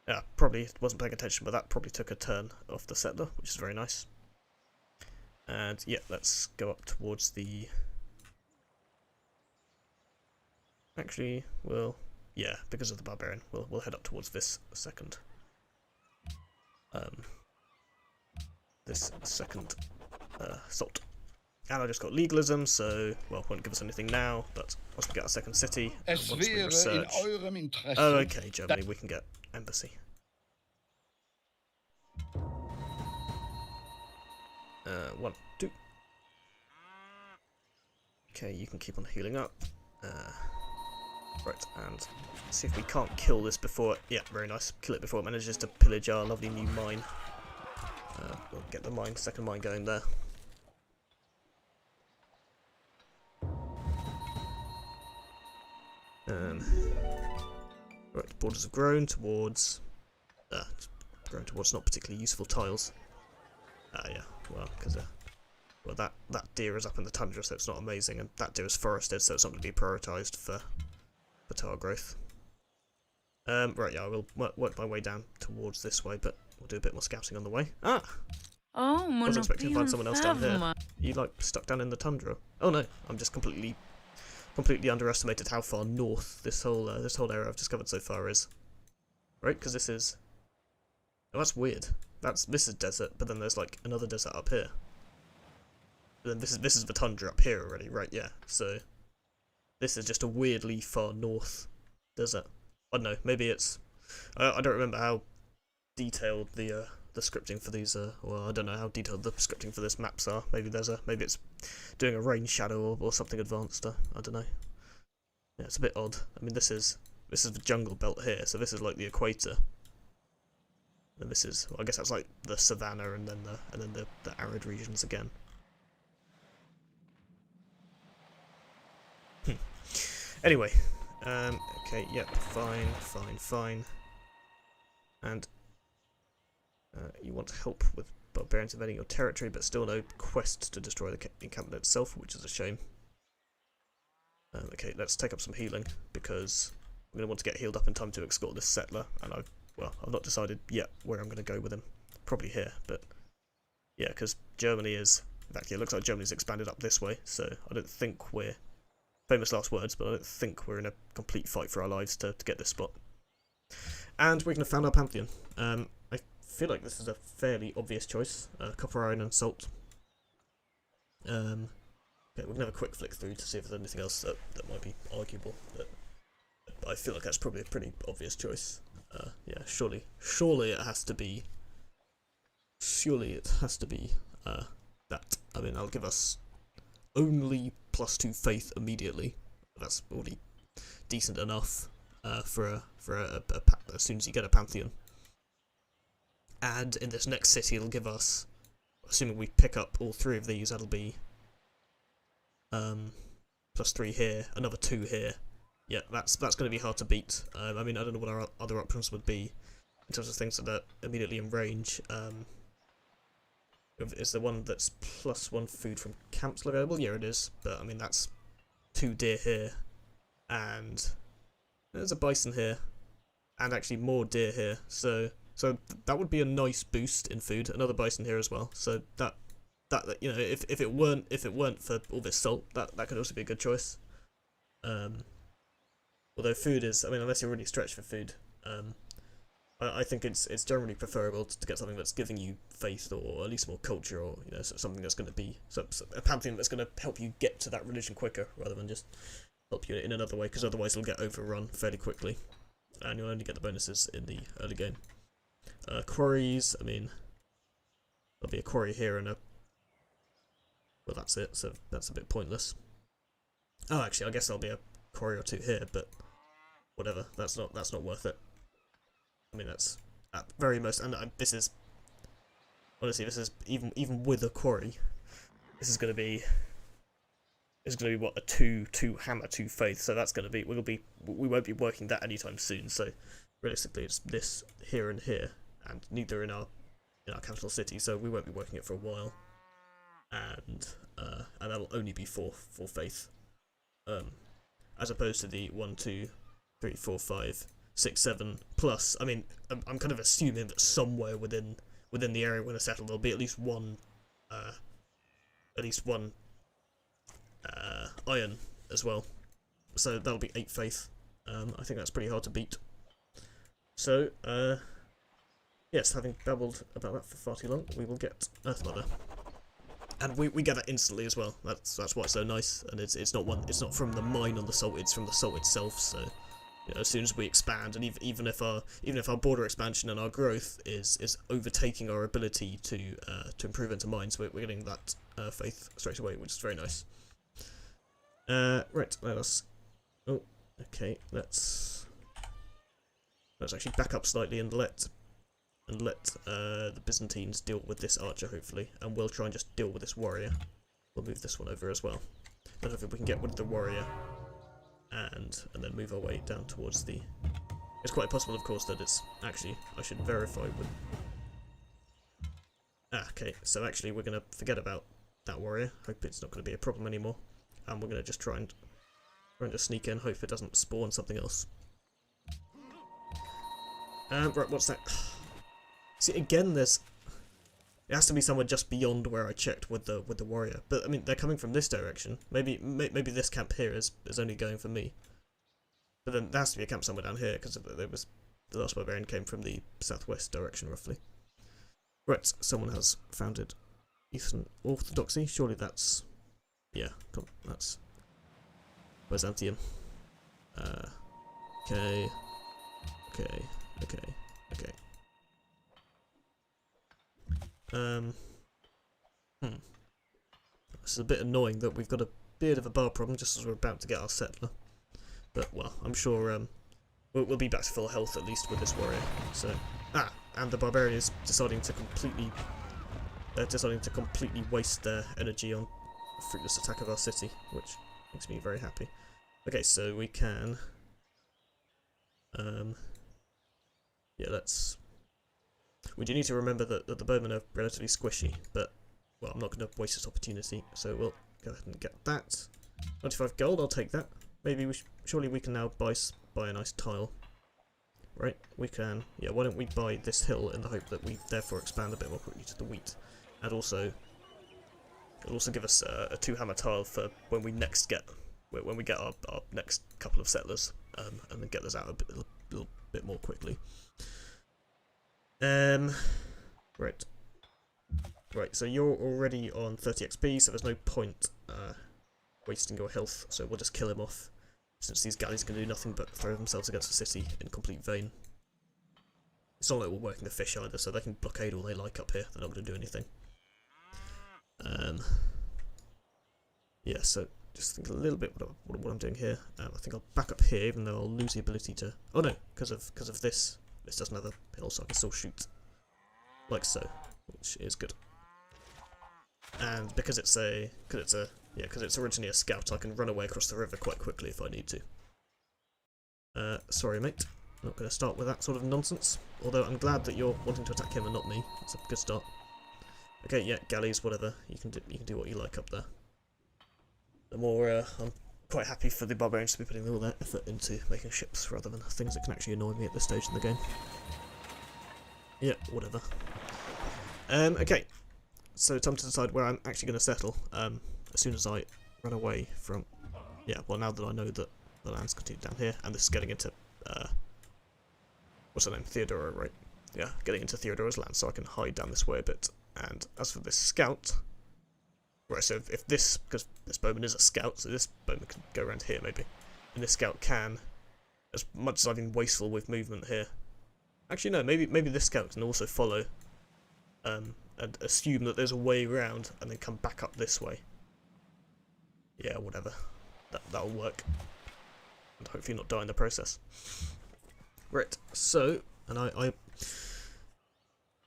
Yeah, probably wasn't paying attention, but that probably took a turn off the settler, which is very nice. And yeah, let's go up towards the... Actually, well, yeah, because of the barbarian, we'll head up towards this second. This second assault. And I just got legalism, so, well, won't give us anything now, but once we get our second city, and once we research... Oh, okay, Germany, we can get embassy. 1, 2. Okay, you can keep on healing up. Right, and see if we can't kill this before... Yeah, very nice. Kill it before it manages to pillage our lovely new mine. We'll get the second mine going there. Right, borders have grown towards not particularly useful tiles. Yeah, well, because well, that deer is up in the tundra, so it's not amazing, and that deer is forested, so it's not going to be prioritised for tile growth. Right, yeah, I will work my way down towards this way, but we'll do a bit more scouting on the way. Ah, Oh, I was expecting to find monopium someone else down here. favma. You like stuck down in the tundra? Oh no, I'm just completely underestimated how far north this whole area I've discovered so far is. Right, because this is. Oh, that's weird. This is desert, but then there's like another desert up here. And then this is the tundra up here already, right? Yeah. So this is just a weirdly far north desert. I don't know. Maybe it's. I don't remember how detailed the scripting for these well, I don't know how detailed the scripting for this maps are. Maybe it's doing a rain shadow or something advanced. I don't know. Yeah, it's a bit odd. I mean, this is the jungle belt here, so this is like the equator. And this is, well, I guess that's like the savannah and then the arid regions again. Anyway, okay, yep, fine. And you want help with barbarians invading your territory, but still no quest to destroy the encampment itself, which is a shame. Okay, let's take up some healing, because I'm going to want to get healed up in time to escort this settler, and I've not decided yet where I'm going to go with him. Probably here, but yeah, because Germany is, in fact, yeah, it looks like Germany's expanded up this way, so I don't think we're, famous last words, but I don't think we're in a complete fight for our lives to get this spot. And we're going to found our Pantheon. I feel like this is a fairly obvious choice, copper, iron and salt. Okay, we're going to have a quick flick through to see if there's anything else that might be arguable, but I feel like that's probably a pretty obvious choice. Yeah, surely it has to be. Surely it has to be that. I mean, I'll give us only +2 faith immediately. That's already decent enough for as soon as you get a Pantheon. And in this next city, it'll give us, assuming we pick up all 3 of these, that'll be +3 here, another 2 here. Yeah, that's going to be hard to beat. I mean, I don't know what our other options would be in terms of things that are immediately in range. Is the one that's +1 food from camps available? Yeah, it is. But I mean, that's 2 deer here, and there's a bison here, and actually more deer here. So that would be a nice boost in food. Another bison here as well. So that you know, if it weren't for all this salt, that could also be a good choice. Although food is, I mean, unless you're really stretched for food, I think it's generally preferable to get something that's giving you faith, or at least more culture, or you know, something that's going to be a Pantheon that's going to help you get to that religion quicker, rather than just help you in another way, because otherwise it'll get overrun fairly quickly, and you'll only get the bonuses in the early game. Quarries, I mean, there'll be a quarry here and a. Well, that's it. So that's a bit pointless. Oh, actually, I guess there'll be a quarry or 2 here, but whatever. That's not worth it. I mean, that's at very most, and this is honestly, this is even with a quarry, this is going to be what, a 2 hammer 2 faith. So that's going to be we won't be working that anytime soon. So realistically, it's this here and here, and neither in our capital city. So we won't be working it for a while, and that'll only be 4 faith, as opposed to the 1, 2, 3, 4, 5. 6, 7 plus. I mean, I'm kind of assuming that somewhere within the area we're going to settle, there'll be at least one iron as well. So that'll be 8 faith. I think that's pretty hard to beat. So yes, having babbled about that for far too long, we will get Earth Mother, and we get that instantly as well. That's why it's so nice, and it's not from the mine on the salt, it's from the salt itself. So. You know, as soon as we expand, and even if our border expansion and our growth is overtaking our ability to improve into mines, we're getting that faith straight away, which is very nice. Right, let us. Oh, okay. Let's actually back up slightly and let the Byzantines deal with this archer, hopefully, and we'll try and just deal with this warrior. We'll move this one over as well. I don't know if we can get rid of the warrior. And then move our way down towards the. It's quite possible, of course, that it's actually. I should verify with. Okay, so actually we're gonna forget about that warrior. Hope it's not gonna be a problem anymore, and we're gonna just try and just sneak in. Hope it doesn't spawn something else. Right, what's that? See, again, there's It has to be somewhere just beyond where I checked with the warrior. But I mean, they're coming from this direction. Maybe this camp here is only going for me. But then there has to be a camp somewhere down here because there was the last barbarian came from the southwest direction roughly. Right, someone has founded Eastern Orthodoxy. Surely that's come on, that's Byzantium. Okay. This is a bit annoying that we've got a bit of a bar problem just as we're about to get our settler. But, well, I'm sure we'll be back to full health at least with this warrior. So, and the barbarian is deciding to completely waste their energy on a fruitless attack of our city, which makes me very happy. Okay, so we can we do need to remember that the bowmen are relatively squishy, but, well, I'm not going to waste this opportunity, so we'll go ahead and get that. 95 gold, I'll take that. Maybe surely we can now buy a nice tile. Right, we can, why don't we buy this hill in the hope that we therefore expand a bit more quickly to the wheat. And also, it'll also give us a 2-hammer tile for when we get our next couple of settlers, and then get those out a little bit more quickly. Right, so you're already on 30 XP, so there's no point wasting your health, so we'll just kill him off, since these galleys can do nothing but throw themselves against the city in complete vain. It's not like we're working the fish either, so they can blockade all they like up here, they're not going to do anything. So just think a little bit what I'm doing here. I think I'll back up here, even though I'll lose the ability to... Oh no, because of this doesn't have a hill, so I can still shoot. Like so, which is good. And because it's originally a scout, I can run away across the river quite quickly if I need to. Sorry mate, not going to start with that sort of nonsense. Although I'm glad that you're wanting to attack him and not me. That's a good start. Okay, yeah, galleys, whatever. You can do what you like up there. The more I'm quite happy for the barbarians to be putting all their effort into making ships rather than things that can actually annoy me at this stage in the game. Yeah, whatever. Okay. So time to decide where I'm actually going to settle. As soon as I run away from... well, now that I know that the land's continued down here, and this is getting into... what's her name? Theodora, right? Yeah, getting into Theodora's land, so I can hide down this way a bit. And as for this scout... Right, so if this... Because this bowman is a scout, so this bowman can go around here, maybe. And this scout can, as much as I've been wasteful with movement here... Actually, no, maybe this scout can also follow... and assume that there's a way around and then come back up this way. Yeah, whatever. That'll work. And hopefully not die in the process. Right, so, and I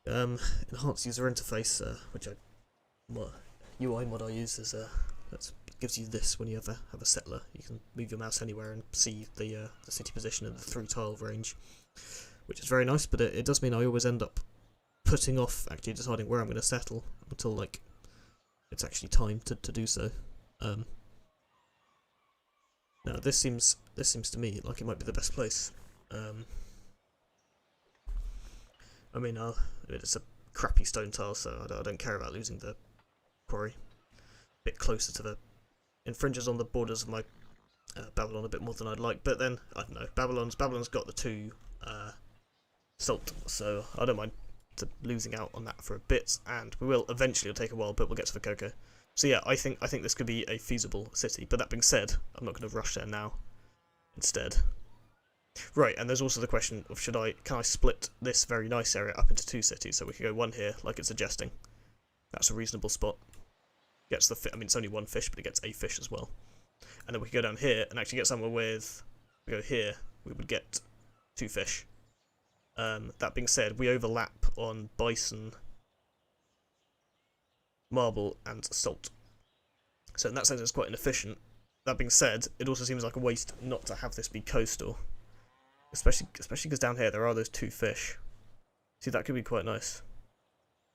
enhanced user interface, which UI mod I use is that gives you this when you have a settler. You can move your mouse anywhere and see the city position and the 3-tile range, which is very nice, but it does mean I always end up putting off actually deciding where I'm going to settle until like it's actually time to do so. Now this seems to me like it might be the best place. I mean, it's a crappy stone tile, so I don't care about losing the quarry. A bit closer to the infringes on the borders of my Babylon a bit more than I'd like, but then I don't know. Babylon's got the 2 salt, so I don't mind losing out on that for a bit, and we will eventually. It'll take a while, but we'll get to the cocoa. So yeah, I think this could be a feasible city. But that being said, I'm not going to rush there now. Instead, right, and there's also the question of can I split this very nice area up into 2 cities? So we could go one here, like it's suggesting. That's a reasonable spot. Gets the I mean, it's only 1 fish, but it gets a fish as well. And then we could go down here and actually get somewhere with. We go here, we would get 2 fish. That being said, we overlap on bison, marble, and salt. So in that sense, it's quite inefficient. That being said, it also seems like a waste not to have this be coastal, especially because down here there are those 2 fish. See, that could be quite nice.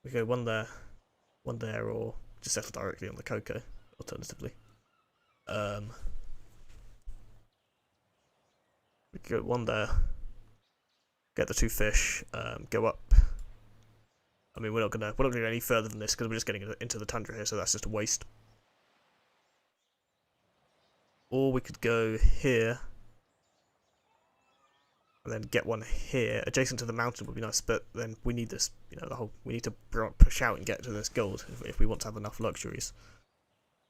We go one there, or just settle directly on the cocoa. Alternatively, we could go one there. Get the 2 fish, go up. I mean, we're not gonna go any further than this because we're just getting into the tundra here, so that's just a waste. Or we could go here and then get one here adjacent to the mountain would be nice, but then we need this, you know, we need to push out and get to this gold if we want to have enough luxuries.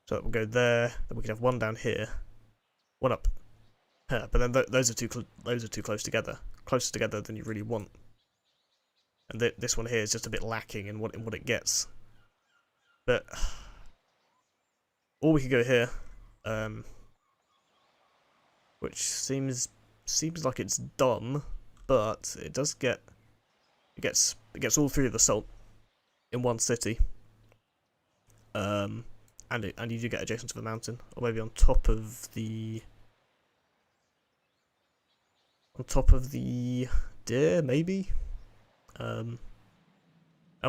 So we'll go there, then we can have one down here, one up here, but then those are too close together, closer together than you really want. And this one here is just a bit lacking in what it gets. But or we could go here, which seems like it's dumb, but it does get it gets all three of the salt in one city. And you do get adjacent to the mountain, or maybe on top of the deer, maybe. And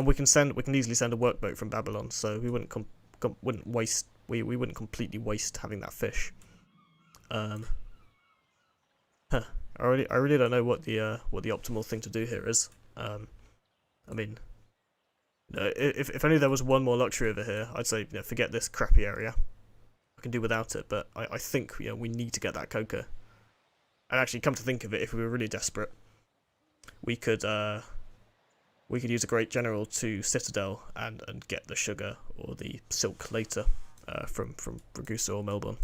we can easily send a workboat from Babylon, so we wouldn't completely waste having that fish. I really don't know what the optimal thing to do here is. I mean, you know, if only there was one more luxury over here, I'd say, you know, forget this crappy area. I can do without it, but I think, you know, we need to get that cocoa. And actually, come to think of it, if we were really desperate, we could use a great general to Citadel and get the sugar or the silk later from Ragusa or Melbourne.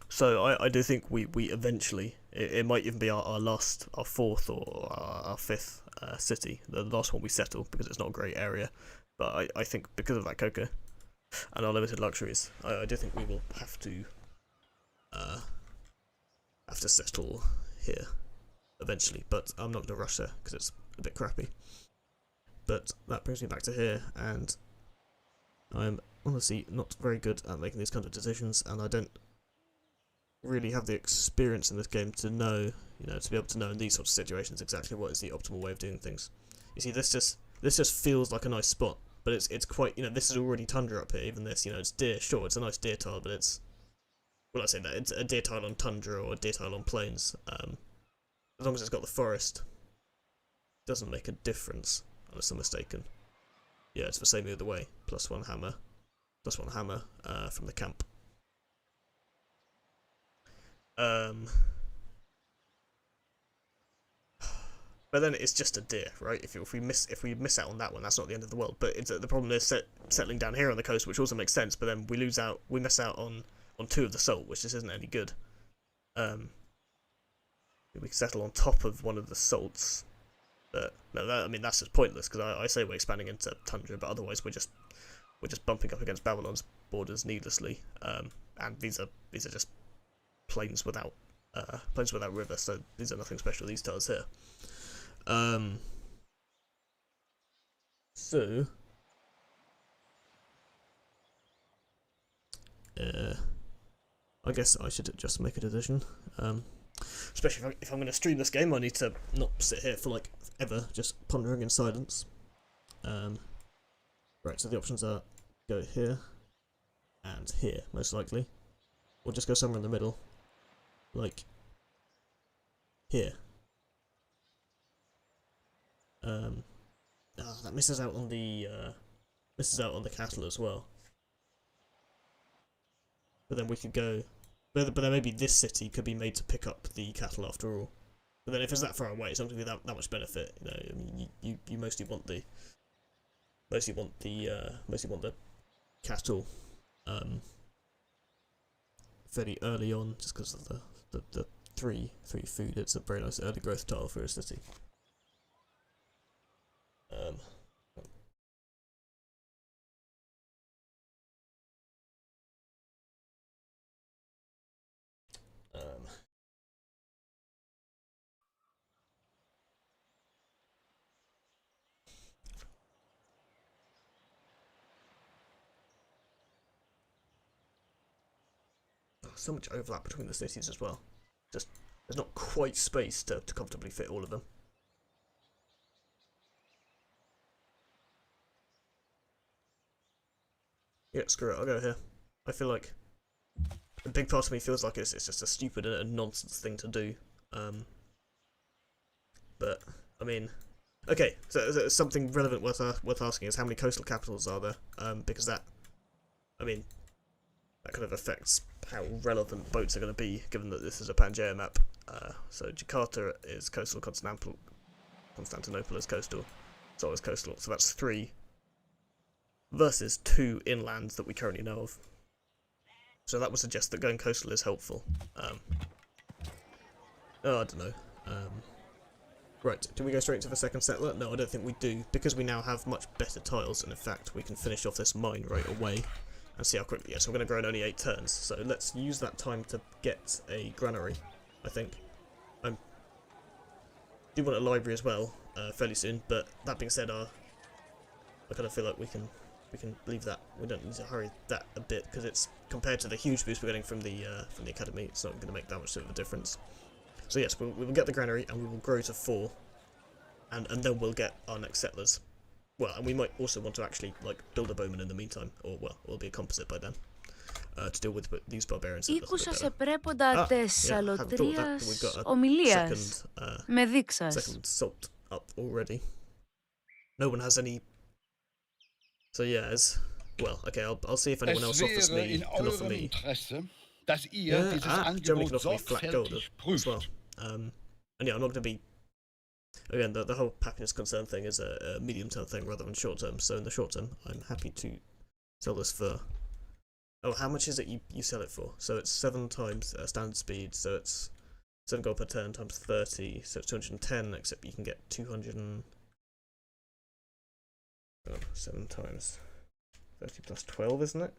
So I do think we eventually, it might even be our fourth or our fifth city, the last one we settle, because it's not a great area. But I think because of that cocoa and our limited luxuries, I do think we will have to settle here eventually. But I'm not going to rush there because it's a bit crappy. But that brings me back to here, and I'm honestly not very good at making these kind of decisions, and I don't really have the experience in this game to know, you know, to be able to know in these sorts of situations exactly what is the optimal way of doing things. You see, this just feels like a nice spot, but it's quite, you know, this is already tundra up here. Even this, you know, it's deer. Sure, it's a nice deer tile, but it's, well, I say that it's a deer tile on tundra or a deer tile on plains. As long as it's got the forest, it doesn't make a difference, unless I'm mistaken. Yeah, it's the same either way. Plus one hammer from the camp. But then it's just a deer, right? If we miss out on that one, that's not the end of the world. But the problem is settling down here on the coast, which also makes sense. But then we miss out on two of the salt, which just isn't any good. We can settle on top of one of the salts, but no, I mean that's just pointless because I say we're expanding into tundra, but otherwise we're just bumping up against Babylon's borders needlessly. And these are just plains without river, so these are nothing special, these tiles here. So I guess I should just make a decision. Especially if I'm going to stream this game, I need to not sit here for like ever, just pondering in silence. Right, so the options are go here and here, most likely, or just go somewhere in the middle, like here. That misses out on the cattle as well. But then we could go, but then maybe this city could be made to pick up the cattle after all. But then if it's that far away, it's not going to be that much benefit. You know, I mean, you mostly want the cattle fairly early on, just because of the three food. It's a very nice early growth tile for a city. So much overlap between the cities as well. Just there's not quite space to comfortably fit all of them. Yeah, screw it, I'll go here. I feel like a big part of me feels like it's just a stupid and nonsense thing to do. But I mean, Okay, so something relevant worth asking is how many coastal capitals are there? Because that, I mean, that kind of affects how relevant boats are going to be, given that this is a Pangaea map. So Jakarta is coastal, Constantinople is coastal, Seoul is coastal. So that's 3 versus 2 inlands that we currently know of. So that would suggest that going coastal is helpful. I don't know. Right, do we go straight to the second settler? No, I don't think we do, because we now have much better tiles, and in fact we can finish off this mine right away and see how quickly. Yes, we're going to grow in only 8 turns, so let's use that time to get a granary, I think. I do want a library as well, fairly soon, but that being said, I kind of feel like we can leave that. We don't need to hurry that a bit, because it's, compared to the huge boost we're getting from the academy, it's not going to make that much of a difference. So yes, we will get the granary, and we will grow to 4, and then we'll get our next settlers. Well, and we might also want to actually like build a bowman in the meantime, or well, it'll be a composite by then, to deal with these barbarians. Ήκουσα σε πρέποντα της αλωτρίας ομιλίας. Με δείξας. Second salt up already. No one has any. So yeah, well, okay, I'll see if anyone else offers me, can offer me. Dass ihr dieses Germany can Angebot offer me flat gold sorgfältig as prüft. well. And yeah, I'm not going to be. Again, the whole happiness concern thing is a medium-term thing rather than short-term. So in the short term, I'm happy to sell this for. Oh, how much is it you sell it for? So it's 7 times standard speed. So it's 7 gold per turn times 30. So it's 210. Except you can get 200 and. Oh, 7 times 30 plus 12, isn't it?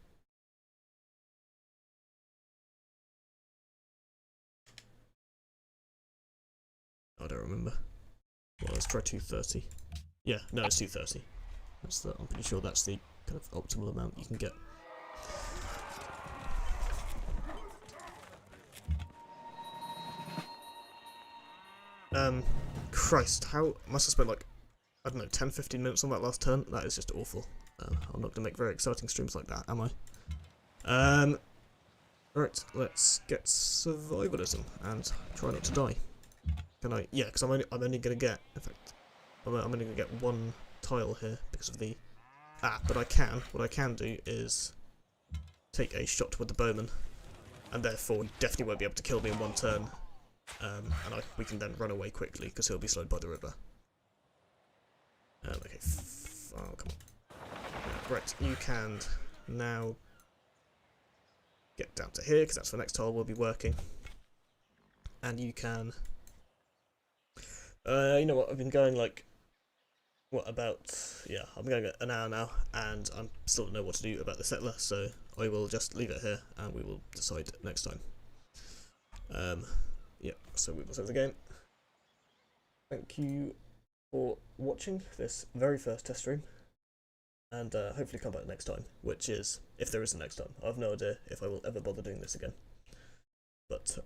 I don't remember. Well, let's try 230. Yeah, no, it's 230. I'm pretty sure that's the kind of optimal amount you can get. Christ, how must have spent like, I don't know, 10-15 minutes on that last turn? That is just awful. I'm not gonna make very exciting streams like that, am I? Right, let's get survivalism and try not to die. Can I? Yeah, because I'm only gonna get. In fact, I'm only gonna get 1 tile here because of the. But I can. What I can do is take a shot with the bowman, and therefore he definitely won't be able to kill me in 1 turn. And we can then run away quickly because he'll be slowed by the river. Okay. Oh, come on. Right, you can now get down to here because that's the next tile we'll be working, and you can. You know what, I've been going like, what, about, yeah, I'm going an hour now, and I still don't know what to do about the settler, so I will just leave it here, and we will decide next time. Yeah, so we will save the game. Thank you for watching this very first test stream, and hopefully come back next time, which is, if there is a next time. I have no idea if I will ever bother doing this again. But,